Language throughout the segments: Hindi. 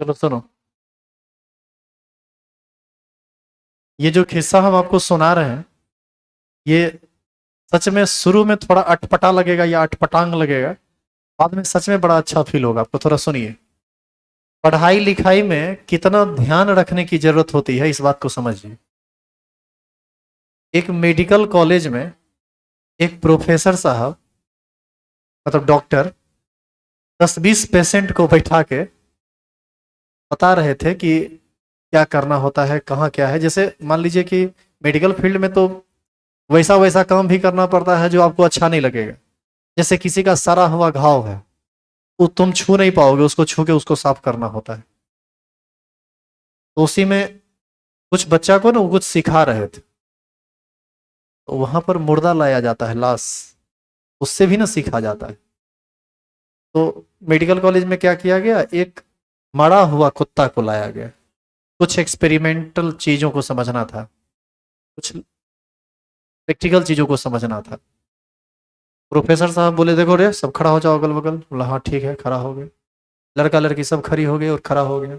चलो सुनो, ये जो किस्सा हम आपको सुना रहे हैं, ये सच में शुरू में थोड़ा अटपटा लगेगा या अटपटांग लगेगा। बाद में सच में बड़ा अच्छा फील होगा आपको। थोड़ा सुनिए। पढ़ाई लिखाई में कितना ध्यान रखने की जरूरत होती है, इस बात को समझिए। एक मेडिकल कॉलेज में एक प्रोफेसर साहब, मतलब डॉक्टर, 10-20 पेशेंट को बैठा के बता रहे थे कि क्या करना होता है, कहाँ क्या है। जैसे मान लीजिए कि मेडिकल फील्ड में तो वैसा वैसा काम भी करना पड़ता है जो आपको अच्छा नहीं लगेगा। जैसे किसी का सड़ा हुआ घाव है, वो तुम छू नहीं पाओगे, उसको छू के उसको साफ करना होता है। तो उसी में कुछ बच्चा को ना वो कुछ सिखा रहे थे। तो वहां पर मुर्दा लाया जाता है, लाश, उससे भी ना सीखा जाता है। तो मेडिकल कॉलेज में क्या किया गया, एक मरा हुआ कुत्ता को लाया गया। कुछ एक्सपेरिमेंटल चीजों को समझना था, कुछ प्रैक्टिकल चीजों को समझना था। प्रोफेसर साहब बोले देखो रे, सब खड़ा हो जाओ अगल बगल। बोला हाँ ठीक है, खड़ा हो गए। लड़का लड़की सब खड़ी हो गई और खड़ा हो गया।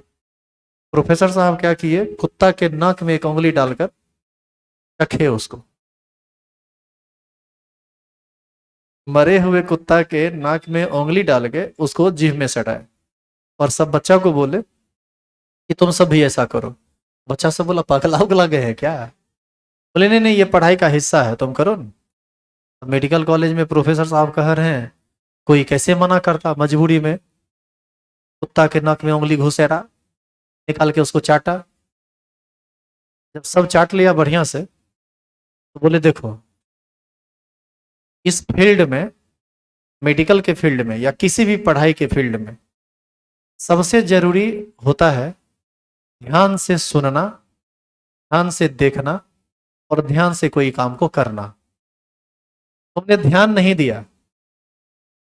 प्रोफेसर साहब क्या किए, कुत्ता के नाक में एक उंगली डालकर रखे उसको। मरे हुए कुत्ता के नाक में उंगली डाल के उसको जीभ में सटाए। और सब बच्चा को बोले कि तुम सब भी ऐसा करो। बच्चा सब बोला पगला उगला गए हैं क्या। बोले नहीं नहीं, ये पढ़ाई का हिस्सा है, तुम करो ना। मेडिकल कॉलेज में प्रोफेसर साहब कह रहे हैं, कोई कैसे मना करता। मजबूरी में कुत्ता के नाक में उंगली घुसेड़ा, निकाल के उसको चाटा। जब सब चाट लिया बढ़िया से, तो बोले देखो, इस फील्ड में, मेडिकल के फील्ड में या किसी भी पढ़ाई के फील्ड में, सबसे जरूरी होता है ध्यान से सुनना, ध्यान से देखना और ध्यान से कोई काम को करना। तुमने ध्यान नहीं दिया।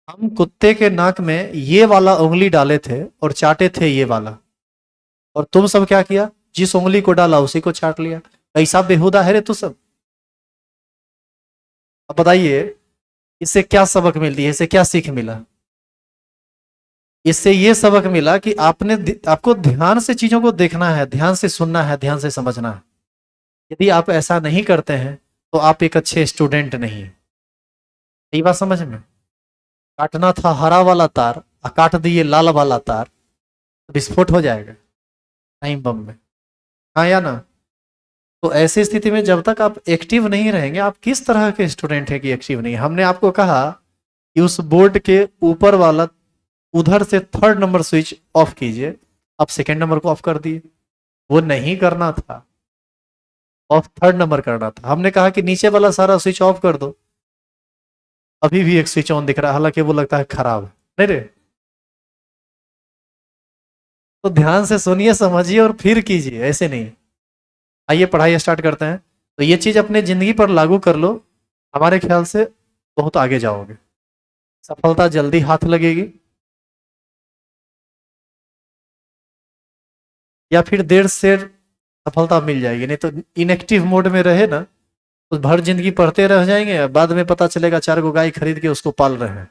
हम कुत्ते के नाक में ये वाला उंगली डाले थे और चाटे थे ये वाला, और तुम सब क्या किया, जिस उंगली को डाला उसी को चाट लिया। कैसा बेहुदा है रे तू सब। अब बताइए, इससे क्या सबक मिलती है, इससे क्या सीख मिला। इससे ये सबक मिला कि आपको ध्यान से चीजों को देखना है, ध्यान से सुनना है, ध्यान से समझना है। यदि आप ऐसा नहीं करते हैं तो आप एक अच्छे स्टूडेंट नहीं है। यही बात समझ में। काटना था हरा वाला तार और काट दिए लाल वाला तार, तो विस्फोट हो जाएगा टाइम बम में। हाँ या ना। तो ऐसी स्थिति में जब तक आप एक्टिव नहीं रहेंगे, आप किस तरह के स्टूडेंट हैं कि एक्टिव नहीं। हमने आपको कहा कि उस बोर्ड के ऊपर वाला, उधर से 3rd नंबर स्विच ऑफ कीजिए। आप 2nd नंबर को ऑफ कर दिए। वो नहीं करना था, ऑफ 3rd नंबर करना था। हमने कहा कि नीचे वाला सारा स्विच ऑफ कर दो। अभी भी एक स्विच ऑन दिख रहा है, हालांकि वो लगता है खराब है। नहीं रे। तो ध्यान से सुनिए, समझिए और फिर कीजिए, ऐसे नहीं। आइए पढ़ाई स्टार्ट करते हैं। तो ये चीज अपने जिंदगी पर लागू कर लो, हमारे ख्याल से बहुत आगे जाओगे, सफलता जल्दी हाथ लगेगी। या फिर देर से सफलता मिल जाएगी। नहीं तो इनएक्टिव मोड में रहे ना, तो भर जिंदगी पढ़ते रह जाएंगे। बाद में पता चलेगा 4 गो गाय खरीद के उसको पाल रहे हैं,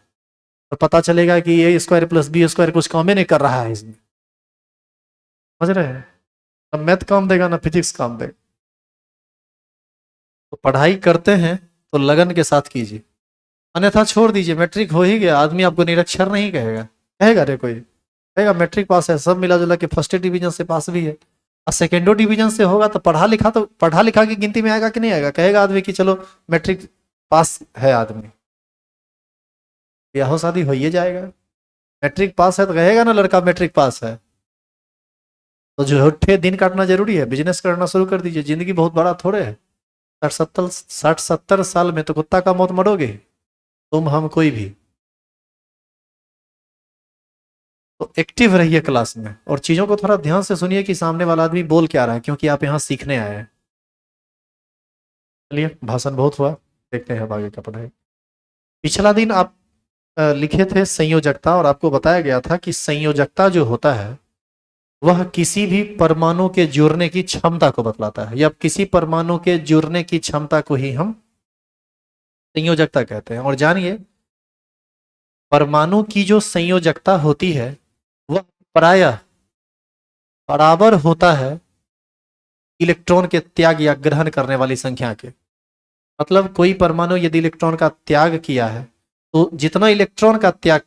और पता चलेगा कि ये स्क्वायर प्लस बी स्क्वायर कुछ काम ही नहीं कर रहा है इसमें। समझ रहे हैं। ना मैथ काम देगा ना फिजिक्स काम देगा। तो पढ़ाई करते हैं तो लगन के साथ कीजिए, अन्यथा छोड़ दीजिए। मैट्रिक हो ही गया, आदमी आपको निरक्षर नहीं कहेगा। कहेगा रे कोई, कहेगा मैट्रिक पास है, सब मिला जुला के फर्स्ट डिवीजन से पास भी है। और सेकेंडो डिवीजन से होगा तो पढ़ा लिखा की गिनती में आएगा कि नहीं आएगा। कहेगा आदमी कि चलो मैट्रिक पास है आदमी, ब्याह शादी हो ही जाएगा। मैट्रिक पास है तो कहेगा ना लड़का मैट्रिक पास है। तो झूठे दिन काटना जरूरी है, बिजनेस करना शुरू कर दीजिए। जिंदगी बहुत बड़ा थोड़े है। 60-70 साल में तो कुत्ता का मौत मरोगे, तुम हम कोई भी। तो एक्टिव रहिए क्लास में, और चीजों को थोड़ा ध्यान से सुनिए कि सामने वाला आदमी बोल क्या रहा है, क्योंकि आप यहाँ सीखने आए हैं। चलिए, भाषण बहुत हुआ, देखते हैं अब आगे का पढ़ाई। पिछला दिन आप लिखे थे संयोजकता, और आपको बताया गया था कि संयोजकता जो होता है वह किसी भी परमाणु के जुड़ने की क्षमता को बतलाता है, या किसी परमाणु के जुड़ने की क्षमता को ही हम संयोजकता कहते हैं। और जानिए, परमाणु की जो संयोजकता होती है वह प्रायः बराबर होता है इलेक्ट्रॉन के त्याग या ग्रहण करने वाली संख्या के। मतलब कोई परमाणु यदि इलेक्ट्रॉन का त्याग किया है तो जितना इलेक्ट्रॉन का त्याग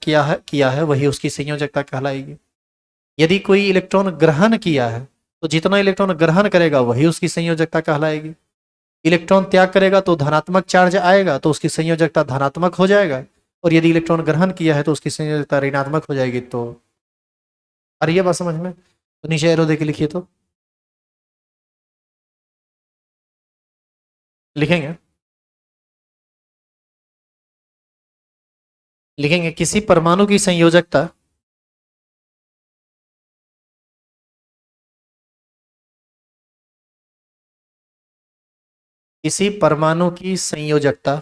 किया है वही उसकी संयोजकता कहलाएगी। यदि कोई इलेक्ट्रॉन ग्रहण किया है तो जितना इलेक्ट्रॉन ग्रहण करेगा वही उसकी संयोजकता कहलाएगी। इलेक्ट्रॉन त्याग करेगा तो धनात्मक चार्ज आएगा तो उसकी संयोजकता धनात्मक हो जाएगा, और यदि इलेक्ट्रॉन ग्रहण किया है तो उसकी संयोजकता ऋणात्मक हो जाएगी। तो अरे ये बात समझ में, तो नीचे एरो देके लिखिए तो लिखेंगे लिखेंगे किसी परमाणु की संयोजकता किसी परमाणु की संयोजकता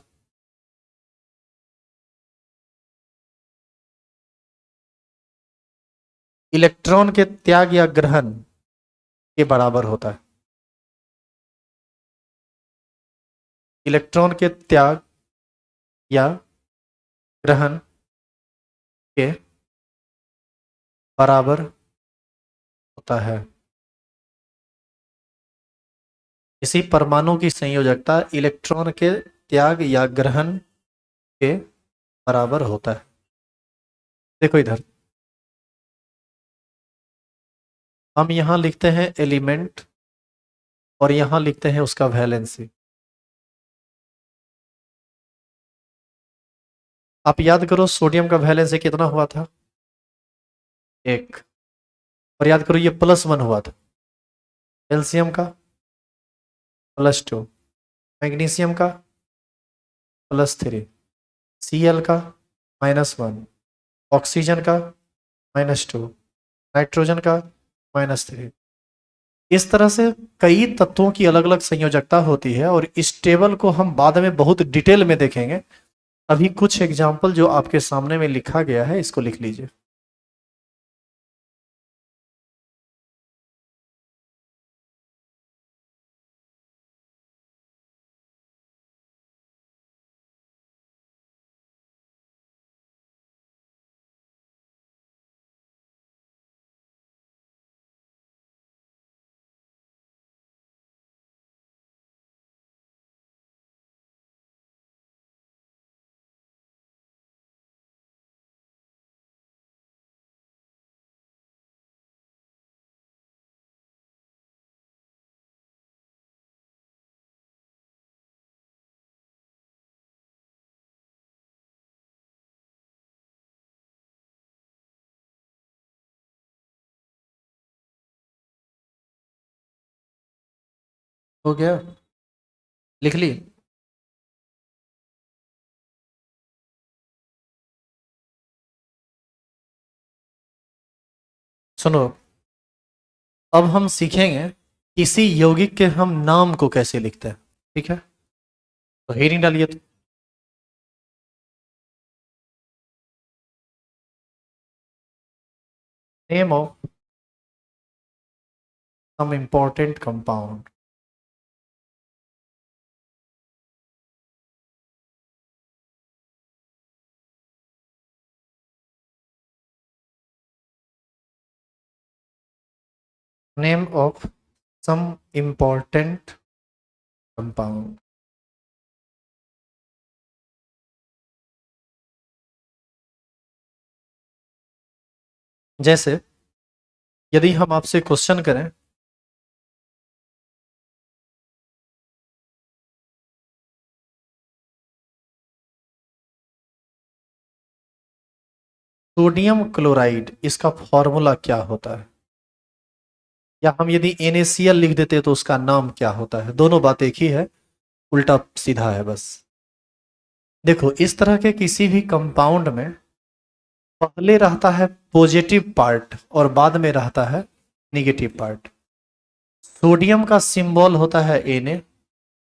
इलेक्ट्रॉन के त्याग या ग्रहण के बराबर होता है। इलेक्ट्रॉन के त्याग या ग्रहण के बराबर होता है। किसी परमाणु की संयोजकता इलेक्ट्रॉन के त्याग या ग्रहण के बराबर होता है। देखो इधर हम यहां लिखते हैं एलिमेंट और यहां लिखते हैं उसका वैलेंसी। आप याद करो सोडियम का वैलेंसी कितना हुआ था, 1। और याद करो ये +1 हुआ था। कैल्शियम का +2, मैग्नीशियम का +3, Cl का -1, ऑक्सीजन का -2, नाइट्रोजन का -3। इस तरह से कई तत्वों की अलग अलग संयोजकता होती है, और इस टेबल को हम बाद में बहुत डिटेल में देखेंगे। अभी कुछ एग्जाम्पल जो आपके सामने में लिखा गया है इसको लिख लीजिए। हो गया, लिख ली। सुनो, अब हम सीखेंगे किसी यौगिक के हम नाम को कैसे लिखते हैं। ठीक है, तो हेडिंग डालिए तो। Name of some important compound. Name of some important compound. जैसे यदि हम आपसे क्वेश्चन करें सोडियम क्लोराइड इसका फॉर्मूला क्या होता है, या हम यदि NaCl लिख देते तो उसका नाम क्या होता है, दोनों बात एक ही है, उल्टा सीधा है बस। देखो इस तरह के किसी भी कंपाउंड में पहले रहता है पॉजिटिव पार्ट और बाद में रहता है निगेटिव पार्ट। सोडियम का सिंबल होता है Na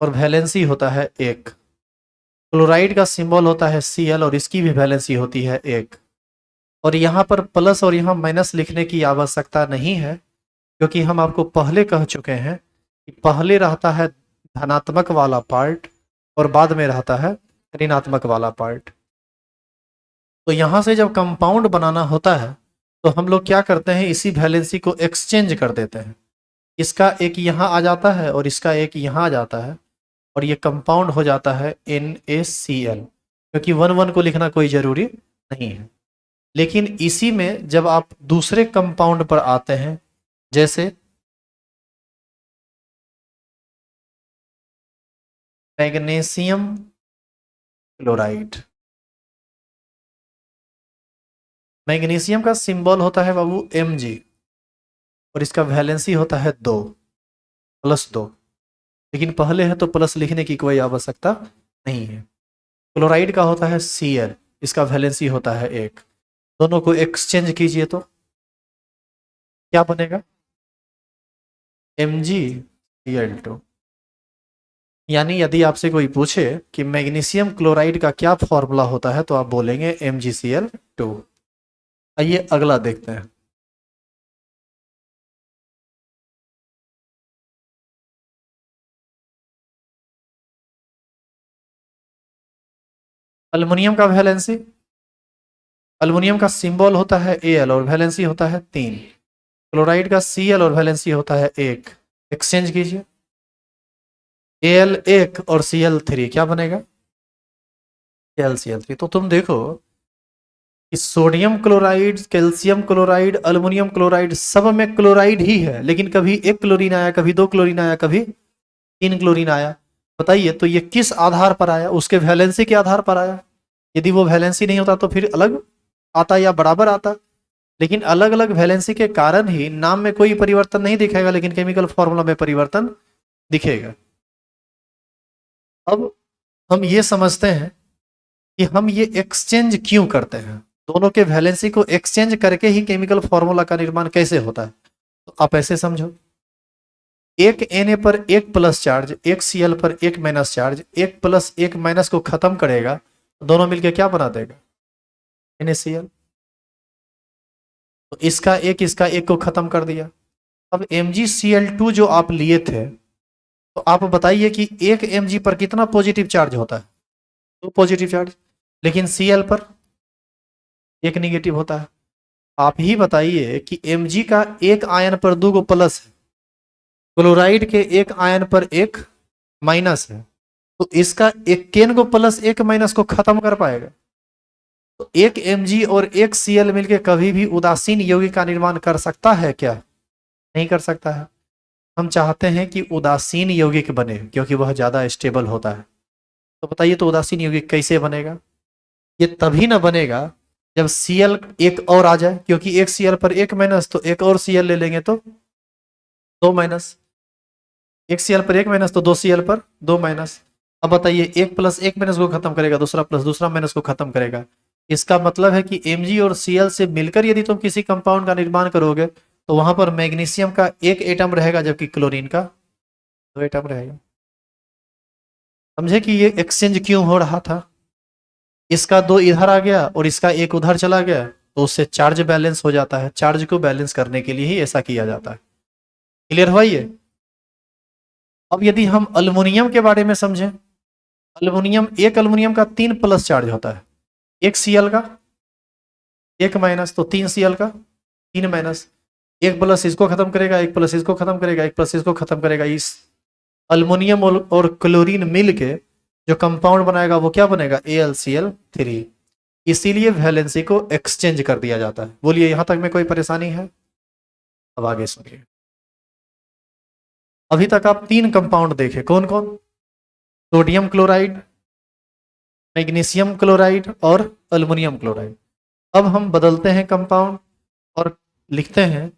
और वैलेंसी होता है 1। क्लोराइड का सिंबल होता है Cl और इसकी भी वैलेंसी होती है 1। और यहाँ पर प्लस और यहाँ माइनस लिखने की आवश्यकता नहीं है, क्योंकि हम आपको पहले कह चुके हैं कि पहले रहता है धनात्मक वाला पार्ट और बाद में रहता है ऋणात्मक वाला पार्ट। तो यहाँ से जब कंपाउंड बनाना होता है तो हम लोग क्या करते हैं, इसी वैलेंसी को एक्सचेंज कर देते हैं। इसका एक यहाँ आ जाता है और इसका एक यहाँ आ जाता है, और ये कंपाउंड हो जाता है NaCl, क्योंकि 1 1 को लिखना कोई ज़रूरी नहीं है। लेकिन इसी में जब आप दूसरे कंपाउंड पर आते हैं, जैसे मैग्नीशियम क्लोराइड, मैग्नीशियम का सिंबल होता है बाबू Mg, और इसका वैलेंसी होता है 2 +2। लेकिन पहले है तो प्लस लिखने की कोई आवश्यकता नहीं है। क्लोराइड का होता है Cl, इसका वैलेंसी होता है 1। दोनों को एक्सचेंज कीजिए तो क्या बनेगा, MgCl2। यानी यदि आपसे कोई पूछे कि मैग्नीशियम क्लोराइड का क्या फॉर्मूला होता है, तो आप बोलेंगे MgCl2। आइए अगला देखते हैं। अल्युमिनियम का वैलेंसी, अल्युमिनियम का सिंबल होता है Al और वैलेंसी होता है 3। क्लोराइड का Cl और वैलेंसी होता है 1। एक्सचेंज कीजिए, Al 1 और Cl 3, क्या बनेगा, KlCl3। तो तुम देखो कि sodium chloride, calcium chloride, aluminium chloride, सब में क्लोराइड ही है, लेकिन कभी 1 क्लोरीन आया, कभी 2 क्लोरीन आया, कभी 3 क्लोरीन आया। बताइए तो ये किस आधार पर आया, उसके वैलेंसी के आधार पर आया। यदि वो वैलेंसी नहीं होता तो फिर अलग आता या बराबर आता। लेकिन अलग अलग वैलेंसी के कारण ही नाम में कोई परिवर्तन नहीं दिखेगा, लेकिन केमिकल फॉर्मूला में परिवर्तन दिखेगा। अब हम ये समझते हैं कि हम ये एक्सचेंज क्यों करते हैं, दोनों के वैलेंसी को एक्सचेंज करके ही केमिकल फॉर्मूला का निर्माण कैसे होता है। तो आप ऐसे समझो, एक Na पर एक प्लस चार्ज, एक Cl पर एक माइनस चार्ज, एक प्लस एक माइनस को खत्म करेगा, दोनों मिलके क्या बना देगा, NaCl। तो इसका एक को खत्म कर दिया। अब MgCl2 जो आप लिए थे, तो आप बताइए कि एक Mg पर कितना पॉजिटिव चार्ज होता है, 2 पॉजिटिव चार्ज, लेकिन Cl पर 1 निगेटिव होता है। आप ही बताइए कि Mg का एक आयन पर 2 प्लस है, क्लोराइड के एक आयन पर 1 माइनस है, तो इसका एक केन को प्लस 1 माइनस को खत्म कर पाएगा। तो एक Mg और एक Cl मिलके कभी भी उदासीन यौगिक का निर्माण कर सकता है क्या, नहीं कर सकता है। हम चाहते हैं कि उदासीन यौगिक बने, क्योंकि वह ज्यादा स्टेबल होता है। तो बताइए तो उदासीन यौगिक कैसे बनेगा, ये तभी ना बनेगा जब Cl एक और आ जाए, क्योंकि एक Cl पर 1 माइनस, तो एक और Cl ले लेंगे तो 2 माइनस, एक Cl पर 1 माइनस तो 2 Cl पर 2 माइनस। अब बताइए, एक प्लस एक माइनस को खत्म करेगा, दूसरा प्लस दूसरा माइनस को खत्म करेगा। इसका मतलब है कि Mg और Cl से मिलकर यदि तुम किसी कंपाउंड का निर्माण करोगे, तो वहां पर मैग्नीशियम का एक एटम रहेगा, जबकि क्लोरीन का 2 एटम रहेगा। समझे कि ये एक्सचेंज क्यों हो रहा था, इसका 2 इधर आ गया और इसका 1 उधर चला गया, तो उससे चार्ज बैलेंस हो जाता है। चार्ज को बैलेंस करने के लिए ही ऐसा किया जाता है। क्लियर हुआ ये। अब यदि हम अल्युमिनियम के बारे में समझें, अल्युमिनियम, एक अल्युमिनियम का 3 प्लस चार्ज होता है, एक Cl का 1 माइनस, तो 3 Cl का 3 माइनस। एक प्लस इसको खत्म करेगा, एक प्लस इसको खत्म करेगा, एक प्लस इसको खत्म करेगा। इस अल्युमिनियम और क्लोरीन मिल के जो कंपाउंड बनाएगा वो क्या बनेगा, AlCl3। इसीलिए वैलेंसी को एक्सचेंज कर दिया जाता है। बोलिए यहां तक में कोई परेशानी है। अब आगे सुनिए। अभी तक आप 3 कंपाउंड देखे, कौन कौन, सोडियम क्लोराइड, मैग्नीशियम क्लोराइड और अल्युमिनियम क्लोराइड। अब हम बदलते हैं कंपाउंड और लिखते हैं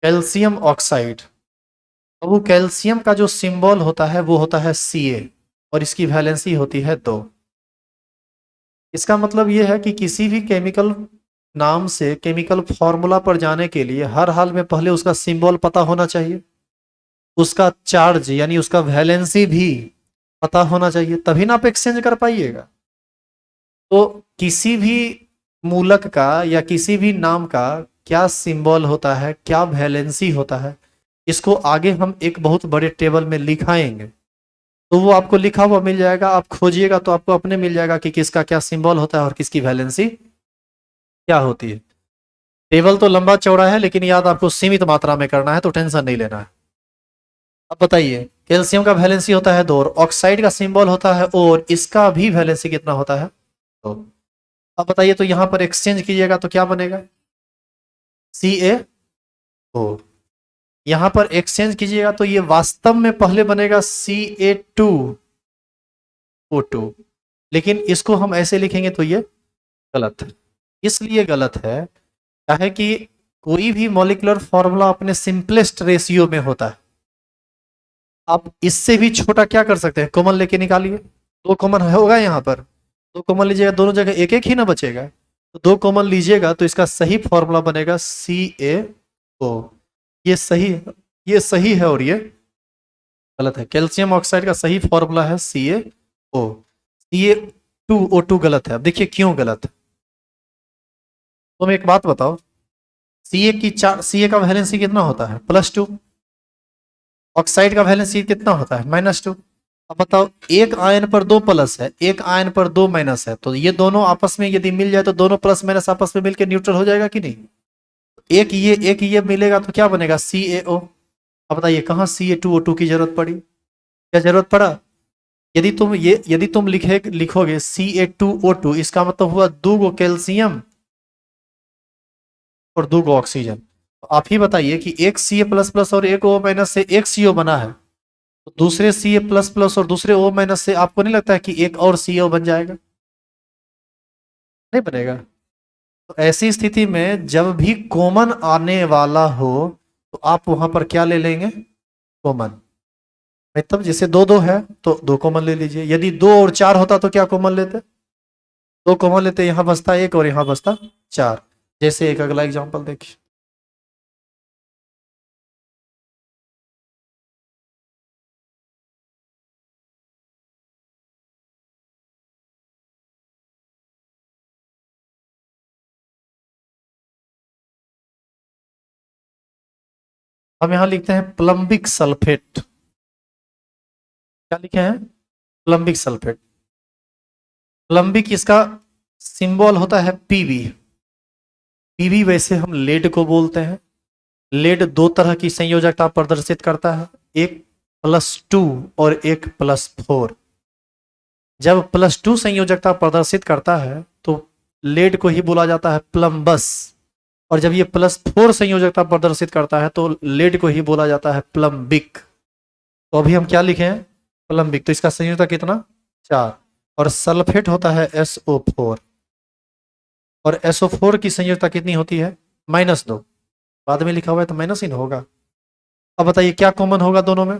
कैल्शियम ऑक्साइड। अब वो कैल्शियम का जो सिंबल होता है वो होता है Ca, और इसकी वैलेंसी होती है 2। इसका मतलब ये है कि किसी भी केमिकल नाम से केमिकल फॉर्मूला पर जाने के लिए हर हाल में पहले उसका सिंबल पता होना चाहिए, उसका चार्ज यानी उसका वैलेंसी भी पता होना चाहिए, तभी ना आप एक्सचेंज कर पाइएगा। तो किसी भी मूलक का या किसी भी नाम का क्या सिंबल होता है, क्या वैलेंसी होता है, इसको आगे हम एक बहुत बड़े टेबल में लिखाएंगे। तो वो आपको लिखा हुआ मिल जाएगा, आप खोजिएगा तो आपको अपने मिल जाएगा कि किसका क्या सिंबल होता है और किसकी वैलेंसी क्या होती है। टेबल तो लंबा चौड़ा है, लेकिन याद आपको सीमित मात्रा में करना है, तो टेंशन नहीं लेना है। अब बताइए, कैल्शियम का वैलेंसी होता है 2 और ऑक्साइड का सिंबल होता है और इसका भी वैलेंसी कितना होता है? तो अब बताइए, तो यहां पर एक्सचेंज कीजिएगा तो क्या बनेगा? CaO। यहां पर एक्सचेंज कीजिएगा तो ये वास्तव में पहले बनेगा Ca2O2, लेकिन इसको हम ऐसे लिखेंगे तो ये गलत है। इसलिए गलत है क्या है कि कोई भी मॉलिक्यूलर फॉर्मूला अपने सिंपलेस्ट रेशियो में होता है। आप इससे भी छोटा क्या कर सकते हैं, कॉमन लेके निकालिए। 2 कॉमन होगा यहाँ पर, 2 कॉमन लीजिएगा, दोनों जगह एक एक ही ना बचेगा, तो 2 कॉमन लीजिएगा तो इसका सही फॉर्मूला बनेगा CaO। ये सही, ये सही है और ये गलत है। कैल्शियम ऑक्साइड का सही फॉर्मूला है CaO। Ca2O2 गलत है। अब देखिए क्यों गलत है। तुम एक बात बताओ, Ca का वैलेंसी कितना होता है? +2। ऑक्साइड का वैलेंसी कितना होता है? -2। अब बताओ, एक आयन पर 2 प्लस है, एक आयन पर 2 माइनस है, तो ये दोनों आपस में यदि मिल जाए तो दोनों प्लस माइनस आपस में मिलकर न्यूट्रल हो जाएगा कि नहीं? एक ये मिलेगा तो क्या बनेगा? CaO। अब बताइए, कहाँ Ca2O2 की जरूरत पड़ी? क्या जरूरत पड़ा? यदि तुम लिखोगे Ca2O2, इसका मतलब हुआ 2 गो कैल्शियम और 2 गो ऑक्सीजन। तो आप ही बताइए कि एक Ca++ और एक O- से एक CO बना है, तो दूसरे Ca++ और दूसरे O- से आपको नहीं लगता है कि एक और CO बन जाएगा? नहीं बनेगा। तो ऐसी स्थिति में जब भी कॉमन आने वाला हो तो आप वहां पर क्या ले लेंगे? कॉमन। मतलब जैसे 2 2 है तो 2 कॉमन ले लीजिए। यदि 2 और 4 होता तो क्या कॉमन लेते? 2 कॉमन लेते, यहाँ बचता 1 और यहाँ बचता 4। जैसे एक अगला एग्जांपल देखिए। हम यहाँ लिखते हैं प्लम्बिक सल्फेट। क्या लिखे हैं? प्लम्बिक सल्फेट। प्लम्बिक, इसका सिंबल होता है Pb। Pb वैसे हम लेड को बोलते हैं। लेड 2 तरह की संयोजकता प्रदर्शित करता है, एक +2 और एक +4। जब +2 संयोजकता प्रदर्शित करता है तो लेड को ही बोला जाता है प्लम्बस, और जब ये +4 संयोजकता प्रदर्शित करता है तो लेड को ही बोला जाता है प्लम्बिक। तो अभी हम क्या लिखे हैं? प्लम्बिक। तो इसका संयोजकता कितना? 4। और सल्फेट होता है SO4, और SO4 की संयोजकता कितनी होती है? -2। बाद में लिखा हुआ है तो माइनस ही ना होगा। अब बताइए क्या कॉमन होगा दोनों में?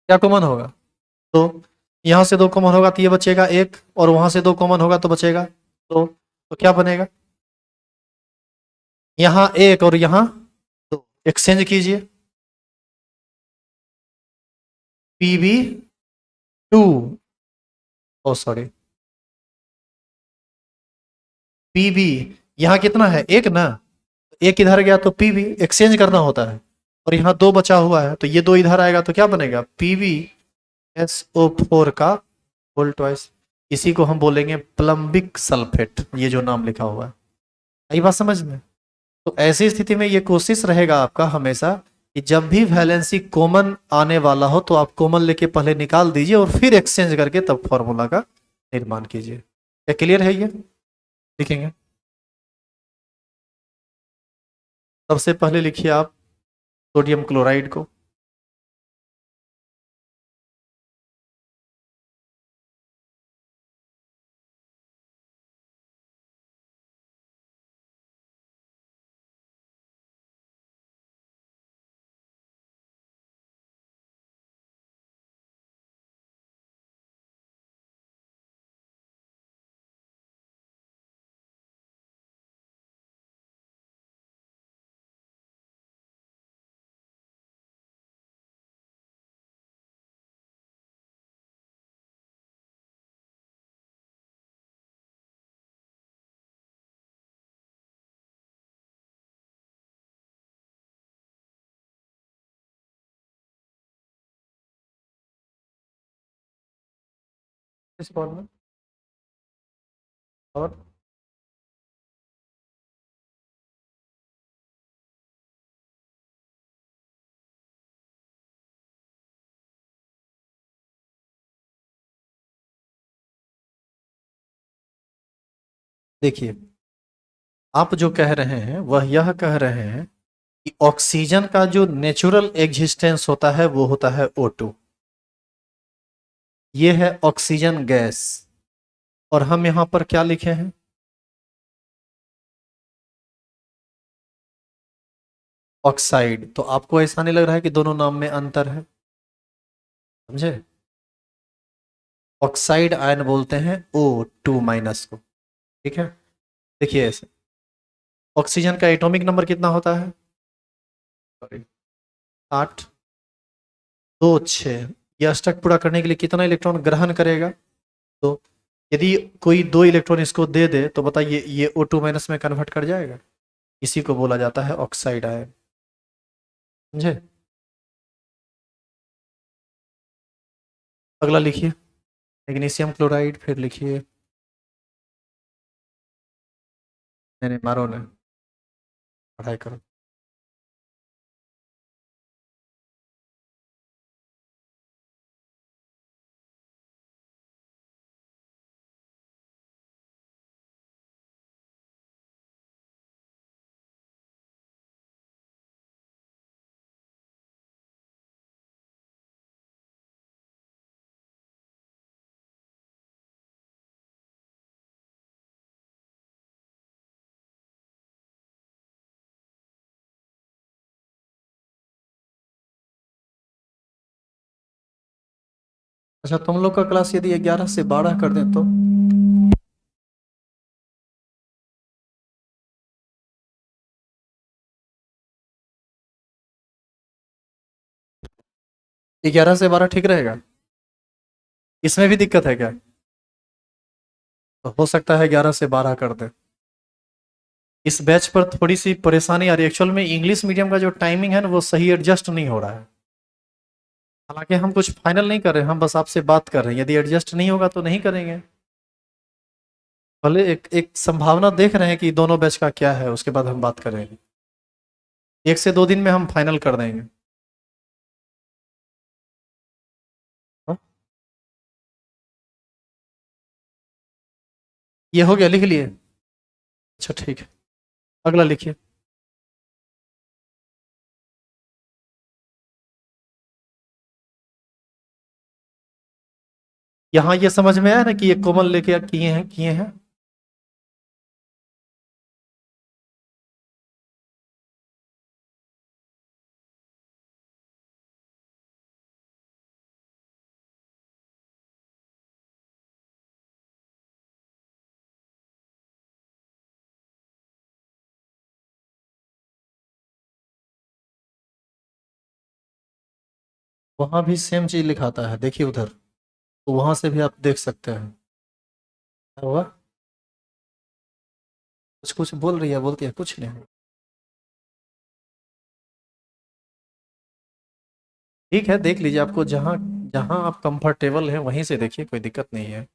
क्या कॉमन होगा? तो यहां से 2 कॉमन होगा तो ये बचेगा 1, और वहां से 2 कॉमन होगा तो बचेगा 2। तो क्या बनेगा? यहाँ 1 और यहाँ 2, एक्सचेंज कीजिए। Pb2, ओ सॉरी, Pb, यहाँ कितना है? 1 ना, एक इधर गया तो Pb एक्सचेंज करना होता है, और यहाँ 2 बचा हुआ है तो ये 2 इधर आएगा तो क्या बनेगा? PbSO4 का होल ट्वाइस। इसी को हम बोलेंगे प्लम्बिक सल्फेट, ये जो नाम लिखा हुआ है। आई बात समझ में? तो ऐसी स्थिति में ये कोशिश रहेगा आपका हमेशा कि जब भी वैलेंसी कॉमन आने वाला हो तो आप कॉमन लेके पहले निकाल दीजिए और फिर एक्सचेंज करके तब फॉर्मूला का निर्माण कीजिए। क्या क्लियर है ये? लिखेंगे। सबसे पहले लिखिए आप सोडियम क्लोराइड को। इस फॉर्म में। और देखिए, आप जो कह रहे हैं वह यह कह रहे हैं कि ऑक्सीजन का जो नेचुरल एग्जिस्टेंस होता है वो होता है O2। ये है ऑक्सीजन गैस। और हम यहां पर क्या लिखे हैं? ऑक्साइड। तो आपको ऐसा नहीं लग रहा है कि दोनों नाम में अंतर है? समझे? ऑक्साइड आयन बोलते हैं O2- को। ठीक है, देखिए ऐसे। ऑक्सीजन का एटॉमिक नंबर कितना होता है? सॉरी, 8। 2 6। यह अष्टक पूरा करने के लिए कितना इलेक्ट्रॉन ग्रहण करेगा? तो यदि कोई 2 इलेक्ट्रॉन इसको दे दे तो बताइए ये O2- में कन्वर्ट कर जाएगा? इसी को बोला जाता है ऑक्साइड आयन। समझे? अगला लिखिए, मैग्नीशियम क्लोराइड। फिर लिखिए, नहीं नहीं, मारो ने, पढ़ाई करो। अच्छा, तुम लोग का क्लास यदि 11 से 12 कर दें तो? 11 से 12 ठीक रहेगा? इसमें भी दिक्कत है क्या? तो हो सकता है 11 से 12 कर दे। इस बैच पर थोड़ी सी परेशानी आ रही है। एक्चुअल में इंग्लिश मीडियम का जो टाइमिंग है ना वो सही एडजस्ट नहीं हो रहा है। हालांकि हम कुछ फाइनल नहीं कर रहे हैं, हम बस आपसे बात कर रहे हैं। यदि एडजस्ट नहीं होगा तो नहीं करेंगे। भले एक एक संभावना देख रहे हैं कि दोनों बैच का क्या है, उसके बाद हम बात करेंगे। 1 से 2 दिन में हम फाइनल कर देंगे। हाँ? ये हो गया, लिख लिए? अच्छा ठीक है, अगला लिखिए। यहाँ ये समझ में आया ना कि ये कोमल लेके किए हैं। वहां भी सेम चीज लिखाता है, देखिए उधर। तो वहां से भी आप देख सकते हैं। क्या हुआ? कुछ कुछ बोल रही है, बोलती है कुछ नहीं। ठीक है, देख लीजिए। आपको जहाँ जहाँ आप कंफर्टेबल हैं वहीं से देखिए, कोई दिक्कत नहीं है।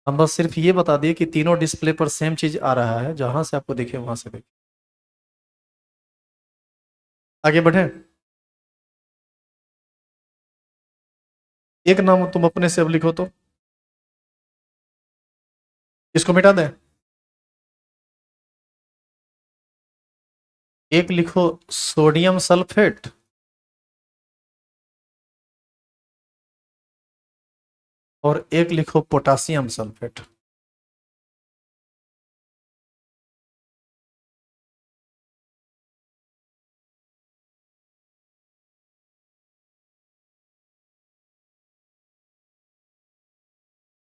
हम बस सिर्फ ये बता दिए कि तीनों डिस्प्ले पर सेम चीज आ रहा है, जहां से आपको दिखे वहां से देखिए। आगे बढ़े। एक नाम तुम अपने से अब लिखो तो। इसको मिटा दें? एक लिखो सोडियम सल्फेट। और एक लिखो पोटासियम सल्फेट।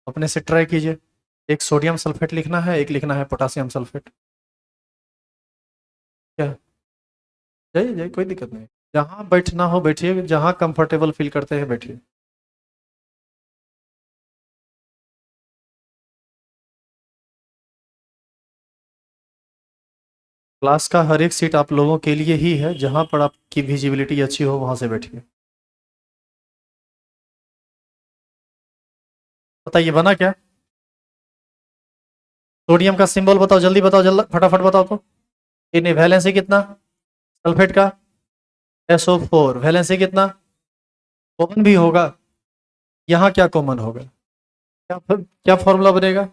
अपने से ट्राई कीजिए। एक सोडियम सल्फेट लिखना है, एक लिखना है पोटासियम सल्फेट। क्या? जाइए जाइए, कोई दिक्कत नहीं। जहां बैठना हो बैठिए, जहां कंफर्टेबल फील करते हैं बैठिए। क्लास का हर एक सीट आप लोगों के लिए ही है, जहां पर आपकी विजिबिलिटी अच्छी हो वहां से बैठिए। बताइए बना क्या? सोडियम का सिंबल बताओ, जल्दी बताओ, जल्दी फटाफट बताओ तो। नहीं, वैलेंसी कितना सल्फेट का? SO4। वैलेंसी कितना? कॉमन भी होगा। यहाँ क्या कॉमन होगा? क्या क्या फॉर्मूला बनेगा?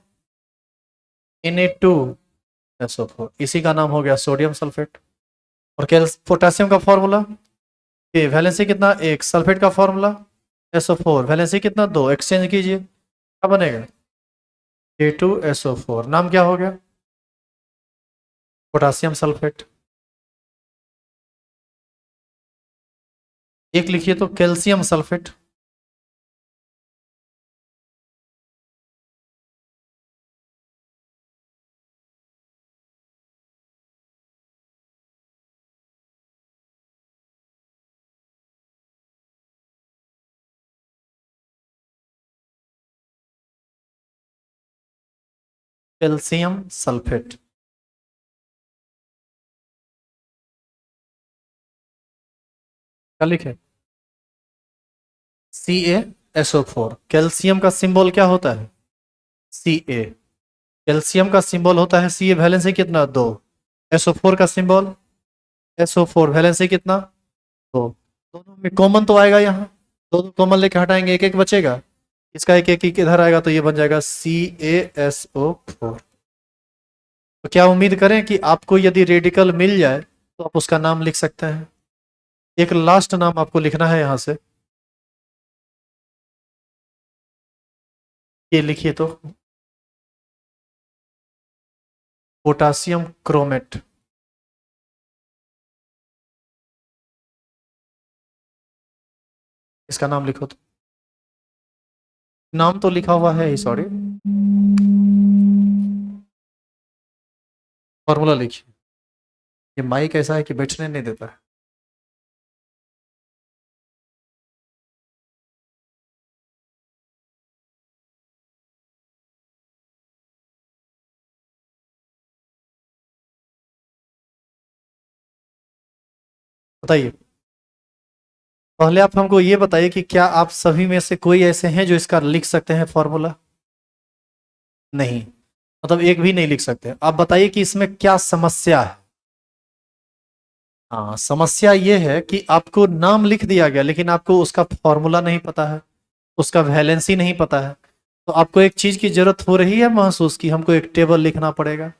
Na2SO4, इसी का नाम हो गया सोडियम सल्फेट। और पोटेशियम का फॉर्मूला, ये वैलेंसी कितना? एक। सल्फेट का फॉर्मूला SO4, वैलेंसी कितना? दो। एक्सचेंज कीजिए, क्या बनेगा? A2SO4। नाम क्या हो गया? Potassium sulphate. एक लिखिए तो कैल्शियम सल्फेट। Calcium sulphate. क्या लिखे? CaSO4। कैल्शियम का सिंबल क्या होता है? Ca। कैल्शियम का सिंबल होता है Ca। वैलेंसी कितना? दो। SO4 का सिंबल SO4, वैलेंसी कितना? दो। दोनों में कॉमन तो आएगा यहाँ, दोनों कॉमन लेके हटाएंगे, एक एक बचेगा। इसका एक एक इधर आएगा तो ये बन जाएगा CaSO4। तो क्या उम्मीद करें कि आपको यदि रेडिकल मिल जाए तो आप उसका नाम लिख सकते हैं। एक लास्ट नाम आपको लिखना है यहां से, ये लिखिए तो, पोटासियम क्रोमेट। इसका नाम लिखो तो। नाम तो लिखा हुआ है ही, सॉरी। फॉर्मूला लिखिए। ये माइक ऐसा है कि बैठने नहीं देता है। बताइए, पहले आप हमको ये बताइए कि क्या आप सभी में से कोई ऐसे हैं जो इसका लिख सकते हैं फॉर्मूला? नहीं, मतलब एक भी नहीं लिख सकते। आप बताइए कि इसमें क्या समस्या है? हाँ, समस्या ये है कि आपको नाम लिख दिया गया लेकिन आपको उसका फॉर्मूला नहीं पता है, उसका वैलेंसी नहीं पता है। तो आपको एक चीज की जरूरत हो रही है महसूस, कि हमको एक टेबल लिखना पड़ेगा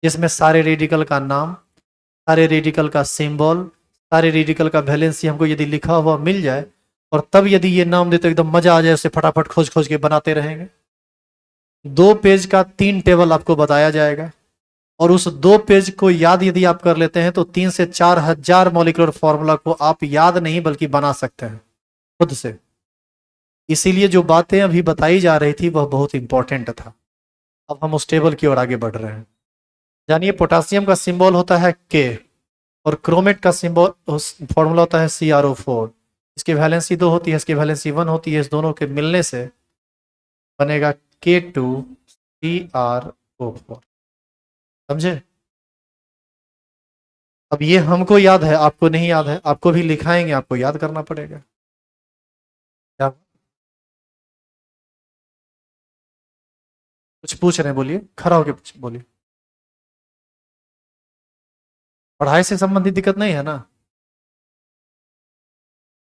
जिसमें सारे रेडिकल का नाम, सारे रेडिकल का सिंबल, सारे रेडिकल का वैलेंसी हमको यदि लिखा हुआ मिल जाए, और तब यदि ये नाम दे तो एकदम मजा आ जाए, उसे फटाफट खोज खोज के बनाते रहेंगे। 2 पेज का 3 टेबल आपको बताया जाएगा, और उस 2 पेज को याद यदि आप कर लेते हैं तो 3 से 4 हजार मॉलिक्यूलर फॉर्मूला को आप याद नहीं बल्कि बना सकते हैं खुद से। इसीलिए जो बातें अभी बताई जा रही थी वह बहुत इंपॉर्टेंट था। अब हम उस टेबल की ओर आगे बढ़ रहे हैं। जानिए, पोटासियम का सिंबल होता है के, और क्रोमेट का सिंबल फॉर्मूला होता है CrO4। इसकी वैलेंसी 2 होती है, इसकी वैलेंसी 1 होती है। इस दोनों के मिलने से बनेगा K2CrO4। समझे? अब ये हमको याद है, आपको नहीं याद है, आपको भी लिखाएंगे, आपको याद करना पड़ेगा। क्या कुछ पूछ रहे हैं? बोलिए, खड़ा होके बोलिए। पढ़ाई से संबंधित दिक्कत नहीं है ना?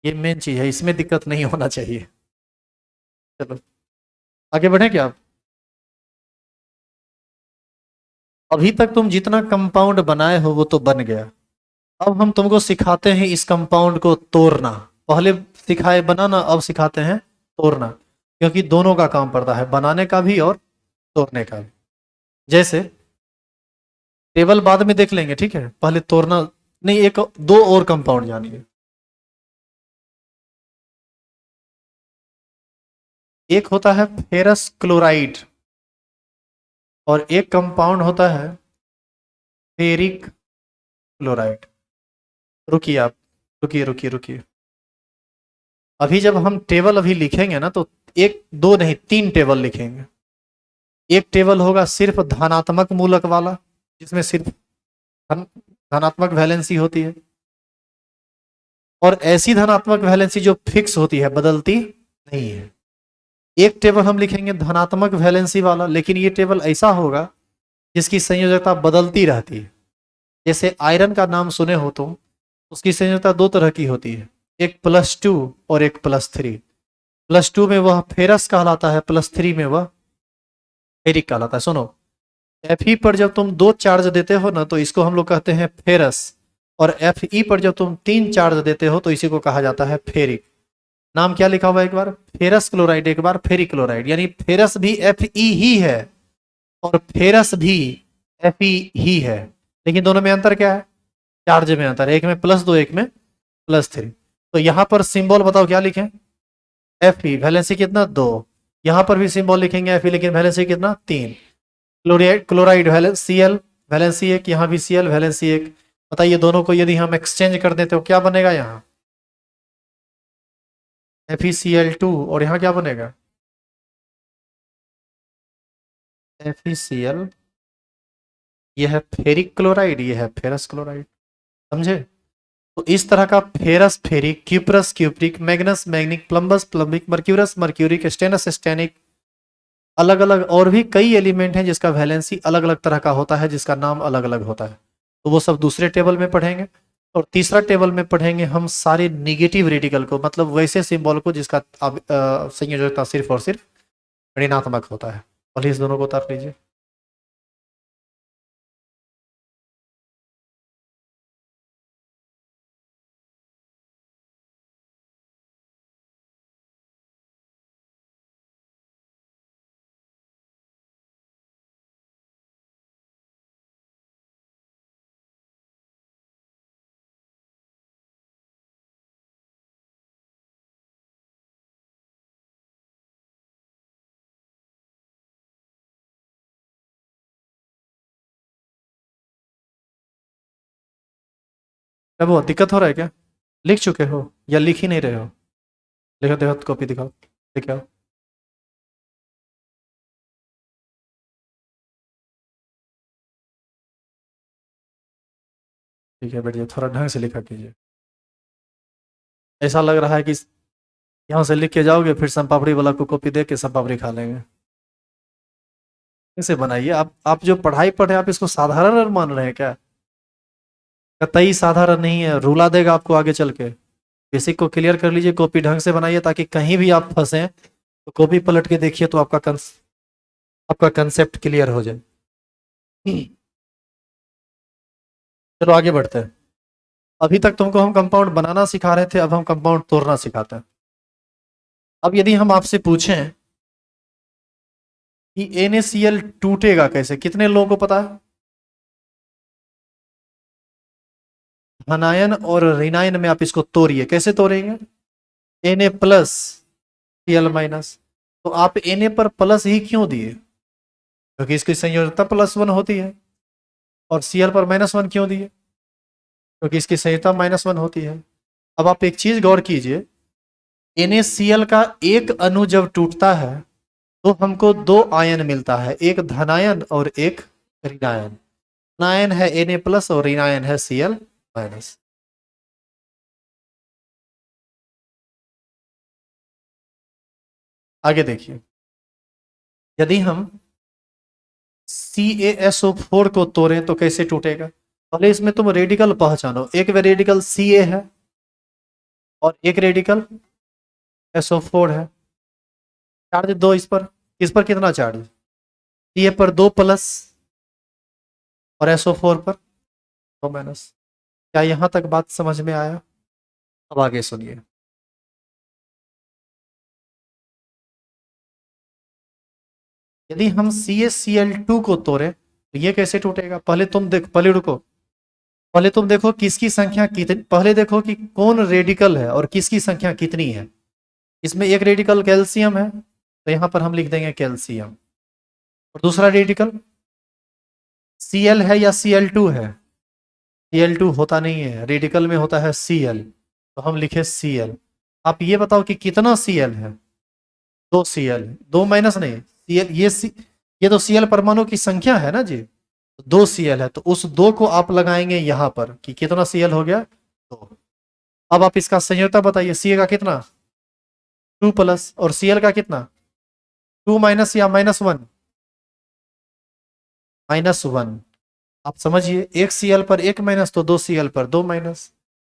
ये मेन चीज है, इसमें दिक्कत नहीं होना चाहिए। चलो आगे बढ़े क्या आप? अभी तक तुम जितना कंपाउंड बनाए हो वो तो बन गया। अब हम तुमको सिखाते हैं इस कंपाउंड को तोड़ना। पहले सिखाए बनाना, अब सिखाते हैं तोड़ना, क्योंकि दोनों का काम पड़ता है, बनाने का भी और तोड़ने का भी। जैसे टेबल बाद में देख लेंगे, ठीक है, पहले तोड़ना। नहीं, एक दो और कंपाउंड जानिए। एक होता है फेरस क्लोराइड, और एक कंपाउंड होता है फेरिक क्लोराइड। रुकिए आप, रुकिए रुकिए रुकिए। अभी जब हम टेबल अभी लिखेंगे ना तो एक दो नहीं 3 टेबल लिखेंगे। एक टेबल होगा सिर्फ धनात्मक मूलक वाला, जिसमें सिर्फ धनात्मक वैलेंसी होती है, और ऐसी धनात्मक वैलेंसी जो फिक्स होती है, बदलती नहीं है। एक टेबल हम लिखेंगे धनात्मक वैलेंसी वाला, लेकिन ये टेबल ऐसा होगा जिसकी संयोजकता बदलती रहती है। जैसे आयरन का नाम सुने हो तुम, उसकी संयोजकता दो तरह की होती है, एक +2 और एक +3। +2 में वह फेरस कहलाता है, +3 में वह फेरिक कहलाता है। सुनो, Fe पर जब तुम 2 चार्ज देते हो ना तो इसको हम लोग कहते हैं फेरस, और Fe पर जब तुम 3 चार्ज देते हो तो इसी को कहा जाता है फेरिक। नाम क्या लिखा हुआ है एक बार, फेरस क्लोराइड, एक बार फेरिक क्लोराइड। यानी फेरस भी Fe ही है और फेरस भी Fe ही है, लेकिन दोनों में अंतर क्या है, चार्ज में अंतर है, एक में +2 एक में +3। तो यहां पर सिंबल बताओ क्या लिखें, Fe, वैलेंसी कितना 2। यहां पर भी सिंबल लिखेंगे Fe, लेकिन वैलेंसी कितना 3। क्लोराइड Cl, वैलेंसी 1, यहाँ भी Cl वैलेंसी 1। बताइए दोनों को यदि हम एक्सचेंज कर दें तो क्या बनेगा, यहाँ FeCl2, और यहाँ क्या बनेगा FeCl। यह है फेरिक क्लोराइड, यह है फेरस क्लोराइड, समझे। तो इस तरह का ferrous ferric, cuprous cupric, magnous magnic, plumbous plumbic, mercurous mercuric, stannous stannic, अलग अलग और भी कई एलिमेंट हैं जिसका वैलेंसी अलग अलग तरह का होता है, जिसका नाम अलग अलग होता है। तो वो सब दूसरे टेबल में पढ़ेंगे। और तीसरा टेबल में पढ़ेंगे हम सारे निगेटिव रेडिकल को, मतलब वैसे सिंबल को जिसका संयोजकता सिर्फ और सिर्फ ऋणात्मक होता है। पहले इस दोनों को उतार लीजिए। क्या वो दिक्कत हो रहा है क्या, लिख चुके हो या लिख ही नहीं रहे हो, लिखो देखो, कॉपी दिखाओ, लिखे आओ। ठीक है बैठिए, थोड़ा ढंग से लिखा कीजिए। ऐसा लग रहा है कि यहाँ से लिख के जाओगे फिर संपापड़ी वाला को कॉपी दे के संपापड़ी खा लेंगे। कैसे बनाइए, आप जो पढ़ाई पढ़े आप इसको साधारण मान रहे हैं क्या, कतई साधारण नहीं है, रुला देगा आपको आगे चल के। बेसिक को क्लियर कर लीजिए, कॉपी ढंग से बनाइए, ताकि कहीं भी आप फंसे तो कॉपी पलट के देखिए तो आपका कंसेप्ट क्लियर हो जाए। चलो आगे बढ़ते हैं। अभी तक तुमको हम कंपाउंड बनाना सिखा रहे थे, अब हम कंपाउंड तोड़ना सिखाते हैं। अब यदि हम आपसे पूछें कि NaCl टूटेगा कैसे, कितने लोगों को पता है, धनायन और ऋणायन में आप इसको तोड़िए, कैसे तोड़ेंगे, Na+Cl-। तो आप Na पर प्लस ही क्यों दिए, क्योंकि इसकी संयोजकता +1 होती है। और Cl पर -1 क्यों दिए, क्योंकि इसकी संयोजकता -1 होती है। अब आप एक चीज गौर कीजिए, NaCl का एक अणु जब टूटता है तो हमको दो आयन मिलता है, एक धनायन और एक ऋणायन। धनायन है Na+ और ऋणायन है Cl-। आगे देखिए, यदि हम CaSO4 को तोड़ें तो कैसे टूटेगा। पहले इसमें तुम रेडिकल पहचानो, एक रेडिकल Ca है और एक रेडिकल SO4 है। चार्ज दो इस पर कितना चार्ज, Ca पर 2+ और SO4 पर 2-। क्या यहां तक बात समझ में आया, अब आगे सुनिए। यदि हम CaCl2 को तोड़े तो ये कैसे टूटेगा, पहले रुको, पहले तुम देखो किसकी संख्या कितनी, पहले देखो कि कौन रेडिकल है और किसकी संख्या कितनी है। इसमें एक रेडिकल कैल्शियम है तो यहां पर हम लिख देंगे कैल्शियम, और दूसरा रेडिकल Cl है या Cl2 है, Cl2 होता नहीं है, रेडिकल में होता है Cl, तो हम लिखे Cl। आप ये बताओ कि कितना Cl है, 2 Cl, दो माइनस नहीं, Cl ये तो Cl परमाणु की संख्या है ना जी, 2 Cl है, तो उस 2 को आप लगाएंगे यहां पर कि कितना Cl हो गया, 2। अब आप इसका संयोजकता बताइए, Ca का कितना 2+ और Cl का कितना 2 माइनस या -1? -1। आप समझिए, एक Cl पर एक माइनस तो दो Cl पर दो माइनस,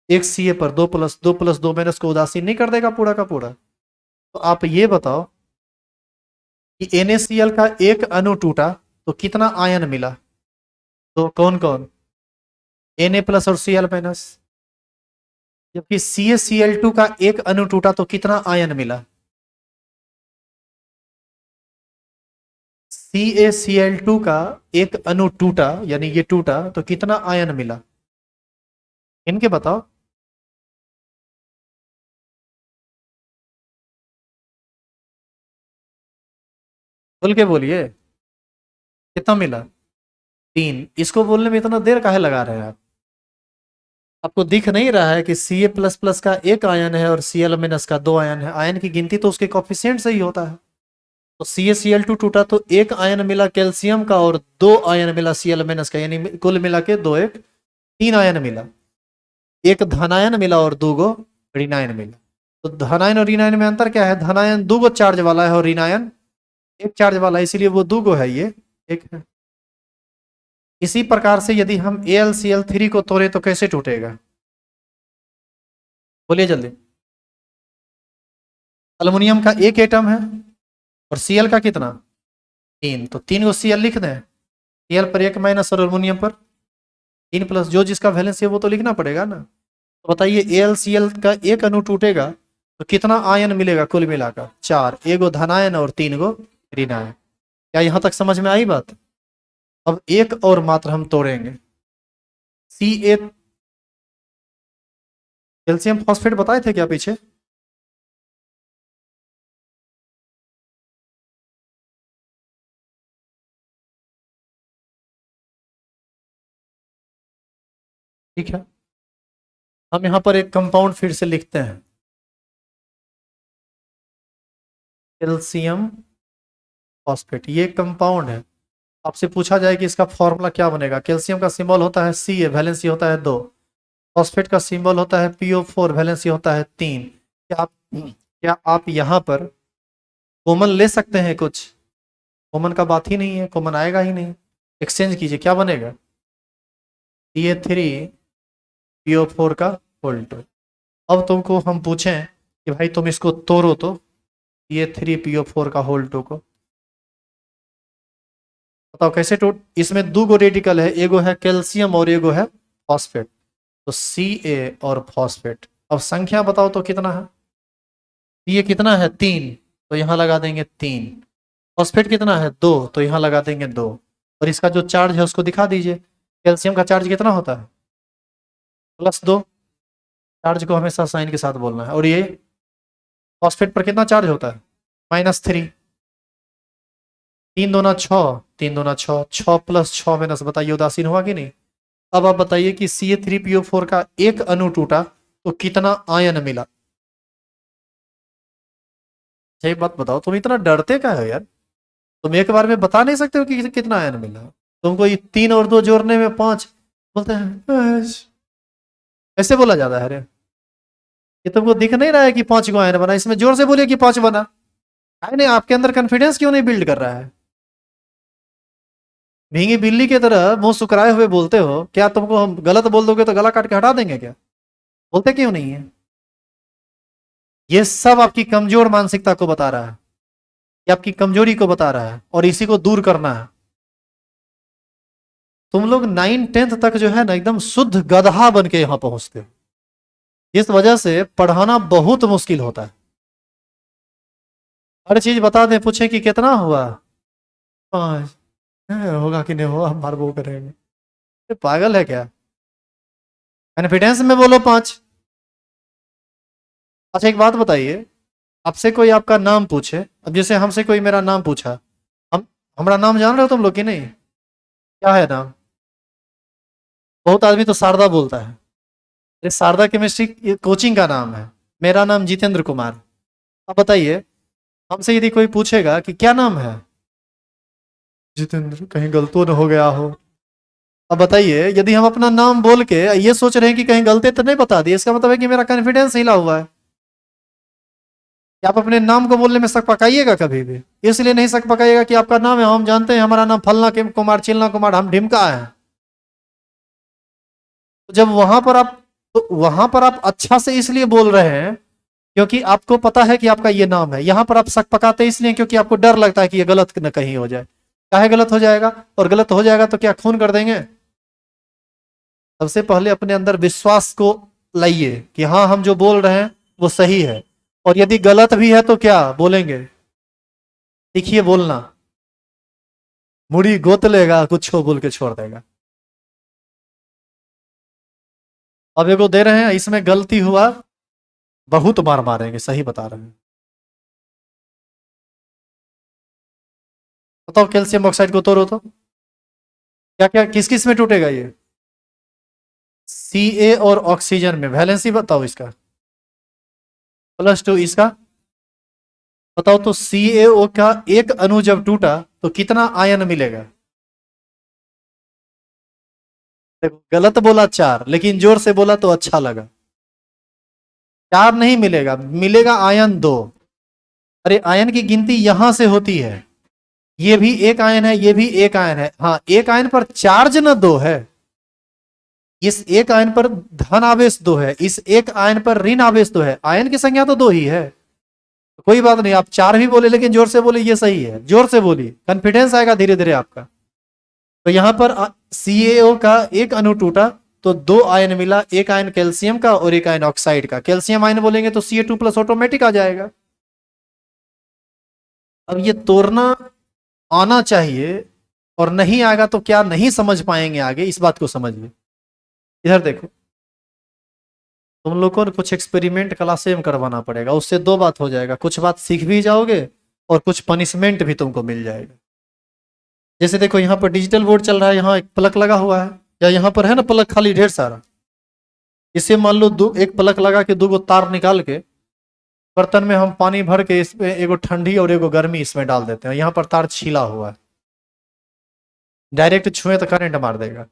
एक Ca पर दो प्लस, दो प्लस दो माइनस को उदासीन नहीं कर देगा पूरा का पूरा। तो आप ये बताओ कि NaCl का एक अणु टूटा तो कितना आयन मिला? तो कौन कौन? Na प्लस और Cl माइनस। जबकि CaCl2 का एक अणु टूटा तो कितना आयन मिला? CaCl2 का एक अणु टूटा, यानी ये टूटा तो कितना आयन मिला? इनके बताओ। बोल के बोलिए, कितना मिला? 3। इसको बोलने में इतना देर काहे लगा रहे हैं आप? आपको दिख नहीं रहा है कि Ca प्लस प्लस का एक आयन है और Cl माइनस का दो आयन है? आयन की गिनती तो उसके कॉफिशिएंट से ही होता है। तो CaCl2 टूटा तो एक आयन मिला कैल्शियम का और दो आयन मिला Cl माइनस का, यानी कुल मिला के दो एक तीन आयन मिला। एक धनायन मिला और दो गो ऋणायन मिला। तो धनायन और ऋणायन में अंतर क्या है? धनायन दो गो चार्ज वाला है और ऋणायन एक चार्ज वाला है, इसीलिए वो दो गो है, ये एक है। इसी प्रकार से यदि हम AlCl3 को तोड़े तो कैसे टूटेगा? बोलिए जल्दी। अल्युमिनियम का एक एटम है और Cl का कितना? 3। तो 3 को Cl लिख दें। Cl पर एक माइनस और अल्युमिनियम पर 3 प्लस, जो जिसका वैलेंस है वो तो लिखना पड़ेगा ना। तो बताइए, AlCl का एक अणु टूटेगा तो कितना आयन मिलेगा कुल मिलाकर? 4। एगो धनायन और 3 गो ऋणायन। क्या यहां तक समझ में आई बात? अब एक और मात्र हम तोड़ेंगे। Ca, कैल्शियम फॉस्फेट बताए थे क्या पीछे? ठीक है, हम यहां पर एक कंपाउंड फिर से लिखते हैं, कैल्शियम फॉस्फेट। ये कंपाउंड है। आपसे पूछा जाए कि इसका फॉर्मूला क्या बनेगा? कैल्शियम का सिंबल होता है Ca, वैलेंसी होता है 2। फॉस्फेट का सिंबल होता है PO4, वैलेंसी होता है 3। क्या आप यहां पर कॉमन ले सकते हैं कुछ? कॉमन का बात ही नहीं है, कॉमन आएगा ही नहीं। एक्सचेंज कीजिए, क्या बनेगा? Pa3PO4 का होल टू। अब तुमको हम पूछें कि भाई तुम इसको तोड़ो तो Pa3PO4 का होल टू को बताओ कैसे टूट। इसमें दो गो रेडिकल है, एगो है कैल्शियम और एगो है फॉस्फेट। तो Ca और फॉस्फेट। अब संख्या बताओ तो कितना है? ये कितना है? 3। तो यहां लगा देंगे 3। फॉस्फेट कितना है? 2। तो यहां लगा देंगे 2। और इसका जो चार्ज है उसको दिखा दीजिए। कैल्शियम का चार्ज कितना होता है? +2। चार्ज को हमेशा साइन के साथ बोलना है। और ये फॉस्फेट पर कितना चार्ज होता है? -3। 3 दूना 6, 3 दूना 6, 6 + 6 माइनस, बताइए उदासीन हुआ कि नहीं? अब आप बताइए कि Ca3PO4 का एक अणु टूटा तो कितना आयन मिला? सही बात बताओ, तुम इतना डरते क्या हो यार? तुम एक बार में बता नहीं सकते हो कि कितना आयन मिला? तुमको ये 3 और 2 जोड़ने में 5 बोलते हैं, ऐसे बोला जाता है रे? ये तुमको दिख नहीं रहा है कि 5 गो आयन बना? इसमें जोर से बोलिए कि 5 बना। नहीं, आपके अंदर कॉन्फिडेंस क्यों नहीं बिल्ड कर रहा है? भींगी बिल्ली की तरह मुंह सुकराए हुए बोलते हो। क्या तुमको हम गलत बोल दोगे तो गला काट के हटा देंगे क्या? बोलते क्यों नहीं है? ये सब आपकी कमजोर मानसिकता को बता रहा है, ये आपकी कमजोरी को बता रहा है और इसी को दूर करना है। तुम लोग 9-10 तक जो है ना एकदम शुद्ध गधा बन के यहां पहुंचते हो। इस वजह से पढ़ाना बहुत मुश्किल होता है। हर चीज बता दें, पूछे कि कितना हुआ? 5। होगा कि नहीं होगा, हम बार वो करेंगे। ये पागल है क्या? कॉन्फिडेंस में बोलो 5। अच्छा एक बात बताइए, आपसे कोई आपका नाम पूछे, अब जैसे हमसे कोई मेरा नाम पूछा, हम हमारा नाम जान रहे हो तुम लोग कि नहीं? क्या है नाम? बहुत आदमी तो शारदा बोलता है। ये शारदा केमिस्ट्री कोचिंग का नाम है। मेरा नाम जितेंद्र कुमार। अब बताइए, हमसे यदि कोई पूछेगा कि क्या नाम है? जितेंद्र, कहीं गलत तो न हो गया हो। अब बताइए, यदि हम अपना नाम बोल के ये सोच रहे हैं कि कहीं गलती तो नहीं बता दी, इसका मतलब है कि मेरा कॉन्फिडेंस हिला हुआ है। कि आप अपने नाम को बोलने में शक पकाइएगा कभी भी? इसलिए नहीं शक पकाइएगा कि आपका नाम है, हम जानते हैं हमारा नाम फलना कुमार चिलना कुमार, हम ढिमका है। तो जब वहां पर आप, तो वहां पर आप अच्छा से इसलिए बोल रहे हैं क्योंकि आपको पता है कि आपका ये नाम है। यहां पर आप शक पकाते इसलिए क्योंकि आपको डर लगता है कि ये गलत न कहीं हो जाए। काहे गलत हो जाएगा? और गलत हो जाएगा तो क्या खून कर देंगे? सबसे पहले अपने अंदर विश्वास को लाइए कि हाँ हम जो बोल रहे हैं वो सही है, और यदि गलत भी है तो क्या बोलेंगे? सीखिए बोलना। मुड़ी गोत लेगा, कुछ बोल के छोड़ देगा। अब एगो दे रहे हैं, इसमें गलती हुआ बहुत मार मारेंगे, सही बता रहे हैं। बताओ कैल्शियम ऑक्साइड को तोड़ो तो क्या क्या किस किस में टूटेगा ये? सी और ऑक्सीजन में। वैलेंसी बताओ इसका। +2 इसका बताओ। तो CaO का एक अणु जब टूटा तो कितना आयन मिलेगा? देखो गलत बोला 4, लेकिन जोर से बोला तो अच्छा लगा। 4 नहीं मिलेगा, मिलेगा आयन 2। अरे आयन की गिनती यहां से होती है। ये भी एक आयन है, ये भी एक आयन है। हाँ एक आयन पर चार्ज न 2 है। इस एक आयन पर धन आवेश 2 है, इस एक आयन पर ऋण आवेश 2 है। आयन की संख्या तो 2 ही है। कोई बात नहीं, आप 4 भी बोले लेकिन जोर से बोले, ये सही है। जोर से बोलिए, कॉन्फिडेंस आएगा धीरे धीरे आपका। तो यहां पर CaO का एक अणु टूटा तो 2 आयन मिला, एक आयन कैल्शियम का और एक आयन ऑक्साइड का। कैल्शियम आयन बोलेंगे तो Ca2+ ऑटोमेटिक आ जाएगा। अब ये तोड़ना आना चाहिए, और नहीं आएगा तो क्या नहीं समझ पाएंगे आगे, इस बात को समझिए। इधर देखो, तुम लोगों को कुछ एक्सपेरिमेंट क्लासे में करवाना पड़ेगा, उससे 2 बात हो जाएगा, कुछ बात सीख भी जाओगे और कुछ पनिशमेंट भी तुमको मिल जाएगा। जैसे देखो यहाँ पर डिजिटल बोर्ड चल रहा है, यहाँ एक प्लग लगा हुआ है, या यहाँ पर है ना प्लग खाली ढेर सारा। इसे मान लो एक प्लग लगा के 2 तार निकाल के बर्तन में हम पानी भर के इसमें एगो ठंडी और एगो गर्मी इसमें डाल देते हैं। यहाँ पर तार छीला हुआ है, डायरेक्ट छुए तो करंट मार देगा।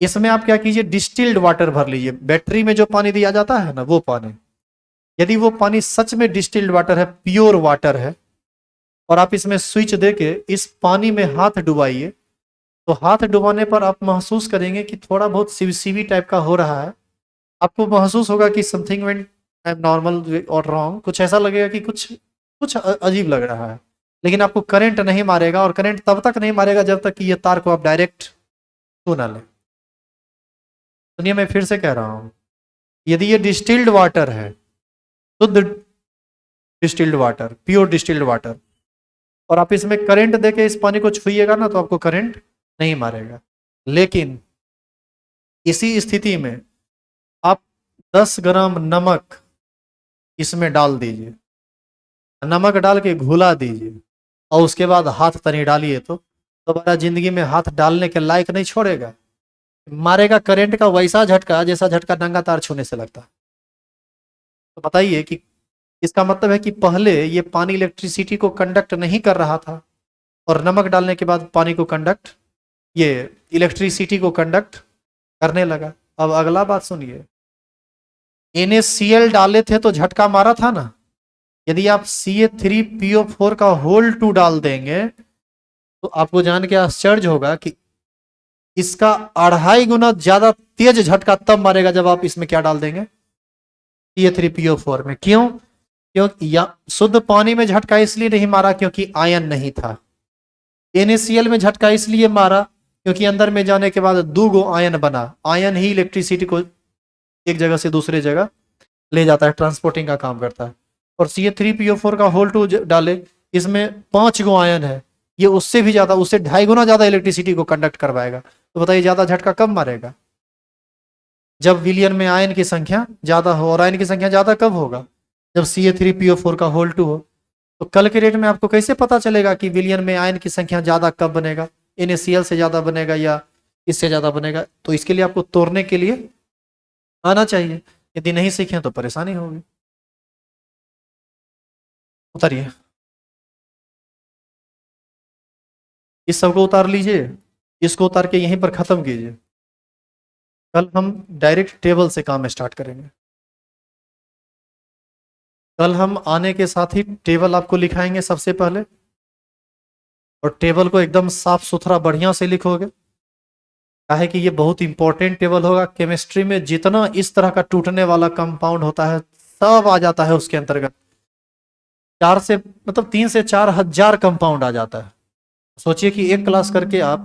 इसमें आप क्या कीजिए, डिस्टिल्ड वाटर भर लीजिए। बैटरी में जो पानी दिया जाता है ना वो पानी, यदि वो पानी सच में डिस्टिल्ड वाटर है, प्योर वाटर है, और आप इसमें स्विच देके इस पानी में हाथ डुबाइए, तो हाथ डुबाने पर आप महसूस करेंगे कि थोड़ा बहुत सिवसिवी टाइप का हो रहा है। आपको महसूस होगा कि समथिंग वेंट नॉर्मल और रॉन्ग, कुछ ऐसा लगेगा कि कुछ कुछ अजीब लग रहा है। लेकिन आपको करंट नहीं मारेगा, और करंट तब तक नहीं मारेगा जब तक कि ये तार को आप डायरेक्ट छू ना ले। सुनिए मैं फिर से कह रहा हूं, यदि ये डिस्टिल्ड वाटर है, शुद्ध distilled water, pure distilled water, और आप इसमें करंट देके इस पानी को छुइएगा ना तो आपको करंट नहीं मारेगा। लेकिन इसी स्थिति में आप 10 ग्राम नमक इसमें डाल दीजिए, नमक डाल के घुला दीजिए, और उसके बाद हाथ तनी डालिए, तो दोबारा जिंदगी में हाथ डालने के लायक नहीं छोड़ेगा। मारेगा करंट का वैसा झटका जैसा झटका नंगा तार छूने से लगता है। तो बताइए कि इसका मतलब है कि पहले ये पानी इलेक्ट्रिसिटी को कंडक्ट नहीं कर रहा था, और नमक डालने के बाद पानी को कंडक्ट, ये इलेक्ट्रिसिटी को कंडक्ट करने लगा। अब अगला बात सुनिए, NaCl डाले थे तो झटका मारा था ना। यदि आप Ca3PO4 का होल 2 डाल देंगे तो आपको जान के आश्चर्य होगा कि इसका 2.5 गुना ज्यादा तेज झटका तब मारेगा जब आप इसमें क्या डाल देंगे, Ca3PO4 में। क्यों? क्योंकि शुद्ध पानी में झटका इसलिए नहीं मारा क्योंकि आयन नहीं था। NaCl में झटका इसलिए मारा क्योंकि अंदर में जाने के बाद 2 गो आयन बना। आयन ही इलेक्ट्रिसिटी को एक जगह से दूसरे जगह ले जाता है, ट्रांसपोर्टिंग का काम करता है। और Ca3PO4 का होल 2 डाले, इसमें 5 गो आयन है, ये उससे भी ज्यादा, उससे 2.5 गुना ज्यादा इलेक्ट्रिसिटी को कंडक्ट करवाएगा। तो बताइए ज्यादा झटका कब मारेगा? जब विलियन में आयन की संख्या ज्यादा हो। और आयन की संख्या ज्यादा कब होगा? जब Ca3PO4 का होल 2 हो। तो कल के डेट में आपको कैसे पता चलेगा कि विलियन में आयन की संख्या ज्यादा कब बनेगा? NaCl से ज्यादा बनेगा या इससे ज्यादा बनेगा? तो इसके लिए आपको तोड़ने के लिए आना चाहिए। यदि नहीं सीखे तो परेशानी होगी। उतारिए, इस सबको उतार लीजिए, इसको उतार के यहीं पर खत्म कीजिए। कल हम डायरेक्ट टेबल से काम स्टार्ट करेंगे। कल हम आने के साथ ही टेबल आपको लिखाएंगे सबसे पहले, और टेबल को एकदम साफ सुथरा बढ़िया से लिखोगे, काहे कि ये बहुत इंपॉर्टेंट टेबल होगा। केमिस्ट्री में जितना इस तरह का टूटने वाला कंपाउंड होता है सब आ जाता है उसके अंतर्गत। 3 से 4 हजार कंपाउंड आ जाता है। सोचिए कि एक क्लास करके आप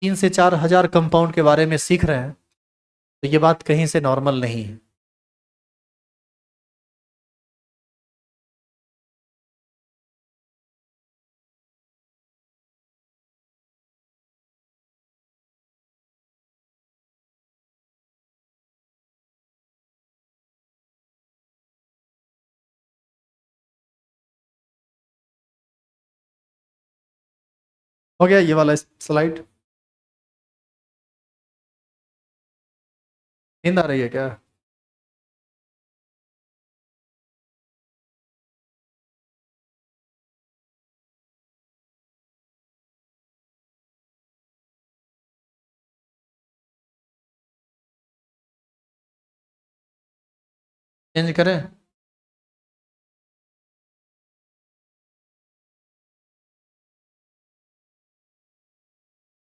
3 से 4 हजार कंपाउंड के बारे में सीख रहे हैं, तो ये बात कहीं से नॉर्मल नहीं है। हो गया ये वाला स्लाइड? नींद आ रही है क्या? चेंज करें?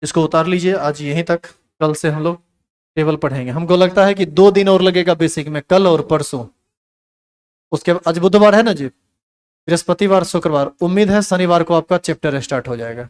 इसको उतार लीजिए आज यहीं तक। कल से हम लोग टेबल पढ़ेंगे। हमको लगता है कि 2 दिन और लगेगा बेसिक में, कल और परसों। उसके बाद आज बुधवार है ना जी, बृहस्पतिवार शुक्रवार, उम्मीद है शनिवार को आपका चैप्टर स्टार्ट हो जाएगा।